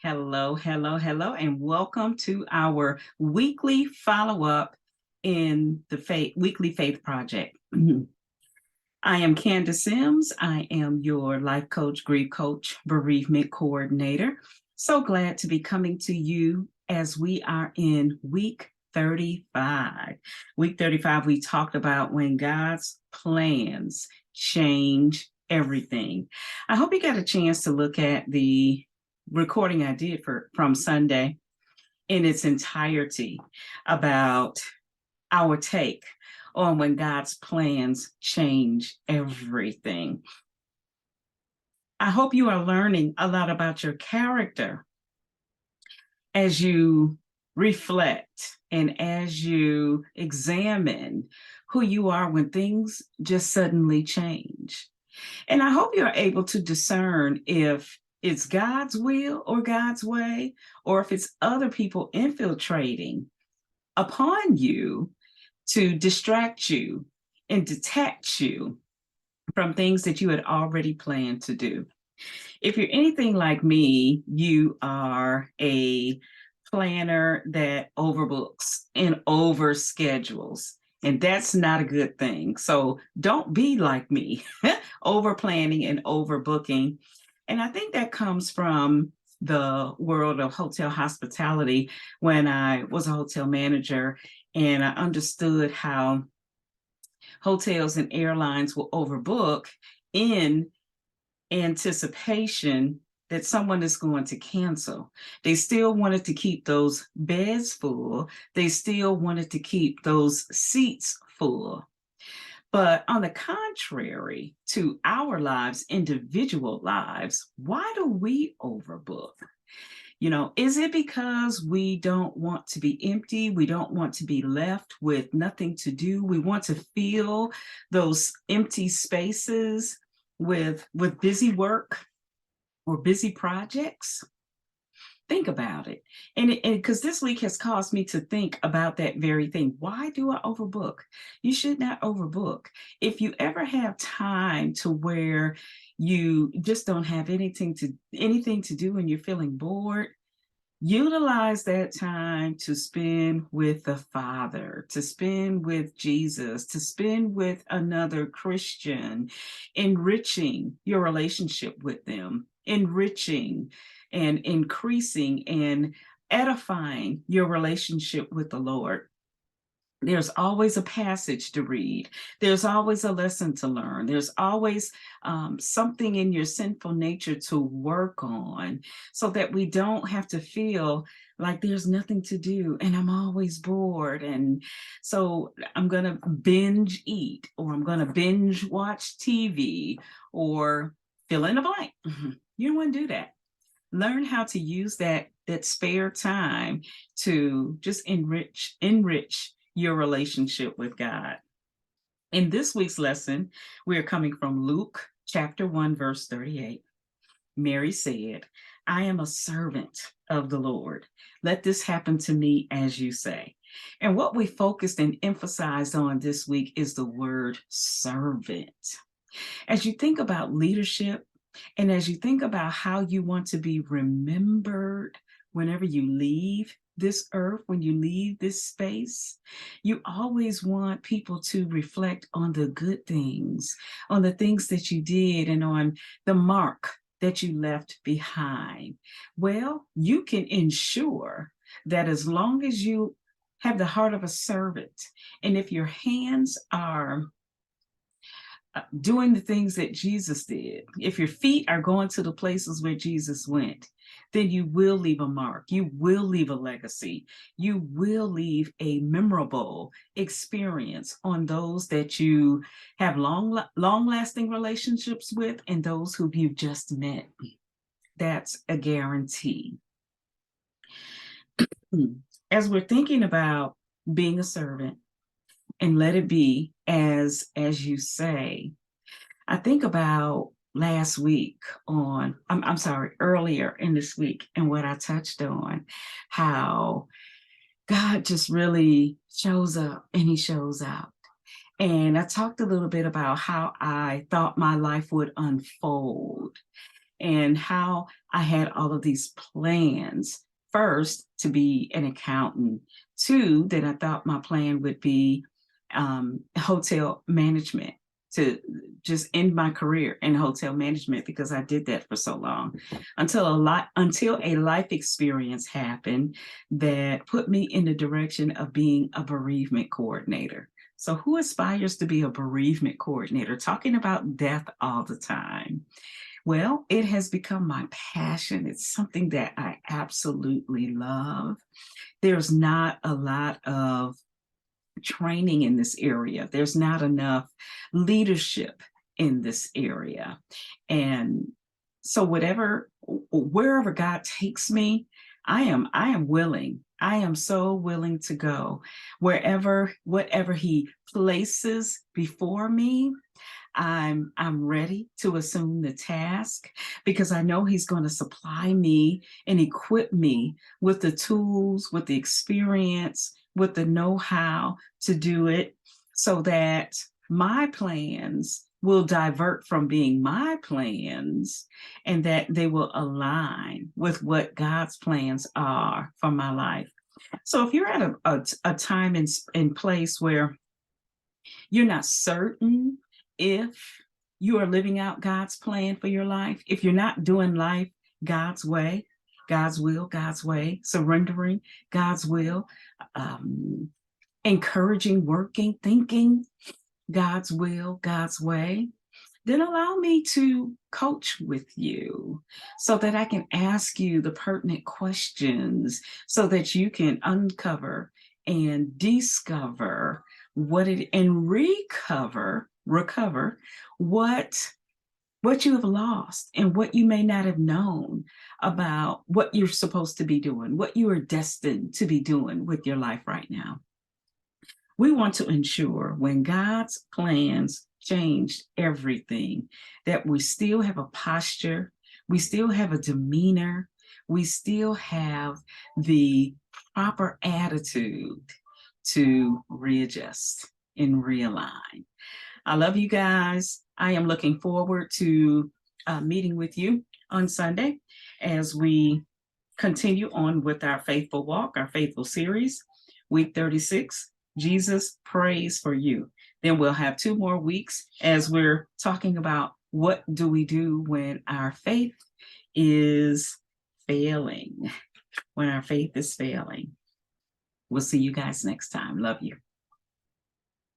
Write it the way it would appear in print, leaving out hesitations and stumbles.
Hello, hello, hello, and welcome to our weekly follow-up in the Weekly Faith Project. I am Candace Sims. I am your life coach, grief coach, bereavement coordinator. So glad to be coming to you as we are in week 35. Week 35, we talked about when God's plans change everything. I hope you got a chance to look at the recording I did from Sunday in its entirety about our take on when God's plans change everything. I hope you are learning a lot about your character as you reflect and as you examine who you are when things just suddenly change. And I hope you're able to discern if it's God's will or God's way, or if it's other people infiltrating upon you to distract you and detach you from things that you had already planned to do. If you're anything like me, you are a planner that overbooks and overschedules. And that's not a good thing. So don't be like me, over planning and overbooking. And I think that comes from the world of hotel hospitality when I was a hotel manager and I understood how hotels and airlines will overbook in anticipation that someone is going to cancel. They still wanted to keep those beds full. They still wanted to keep those seats full. But on the contrary to our lives, individual lives, why do we overbook? Is it because we don't want to be empty? We don't want to be left with nothing to do. We want to fill those empty spaces with busy work or busy projects. Think about it. And because this week has caused me to think about that very thing. Why do I overbook? You should not overbook. If you ever have time to where you just don't have anything to do and you're feeling bored, utilize that time to spend with the Father, to spend with Jesus, to spend with another Christian, enriching your relationship with them, enriching and increasing and edifying your relationship with the Lord. There's always a passage to read. There's always a lesson to learn. There's always something in your sinful nature to work on so that we don't have to feel like there's nothing to do and I'm always bored. And so I'm going to binge eat or I'm going to binge watch TV or fill in a blank. You don't want to do that. Learn how to use that spare time to just enrich your relationship with God. In this week's lesson, we are coming from Luke chapter 1, verse 38. Mary said, I am a servant of the Lord. Let this happen to me as you say. And what we focused and emphasized on this week is the word servant. As you think about leadership, and as you think about how you want to be remembered whenever you leave this earth, when you leave this space, you always want people to reflect on the good things, on the things that you did, and on the mark that you left behind. Well, you can ensure that as long as you have the heart of a servant, and if your hands are doing the things that Jesus did, if your feet are going to the places where Jesus went, then you will leave a mark. You will leave a legacy. You will leave a memorable experience on those that you have long-lasting relationships with and those who you've just met. That's a guarantee. As we're thinking about being a servant, and let it be as you say, I think about last week earlier in this week, and what I touched on, how God just really shows up and he shows out. And I talked a little bit about how I thought my life would unfold. and how I had all of these plans. First, to be an accountant. Two, that I thought my plan would be hotel management, to just end my career in hotel management because I did that for so long until a life experience happened that put me in the direction of being a bereavement coordinator. So who aspires to be a bereavement coordinator, talking about death all the time? Well, it has become my passion. It's something that I absolutely love. There's not a lot of training in this area. There's not enough leadership in this area. And so wherever God takes me, I am willing. I am so willing to go whatever he places before me. I'm ready to assume the task because I know he's going to supply me and equip me with the tools, with the experience, with the know-how to do it, so that my plans will divert from being my plans and that they will align with what God's plans are for my life. So if you're at a time and place where you're not certain if you are living out God's plan for your life, if you're not doing life God's way, God's will, God's way, surrendering God's will, encouraging, working, thinking God's will, God's way, then allow me to coach with you so that I can ask you the pertinent questions so that you can uncover and discover and recover what you have lost and what you may not have known about what you're supposed to be doing, what you are destined to be doing with your life right now. We want to ensure when God's plans changed everything, that we still have a posture, we still have a demeanor, we still have the proper attitude to readjust and realign. I love you guys. I am looking forward to meeting with you on Sunday as we continue on with our Faithful Walk, our Faithful series, week 36. Jesus prays for you. Then we'll have 2 more weeks as we're talking about what do we do when our faith is failing. When our faith is failing. We'll see you guys next time. Love you.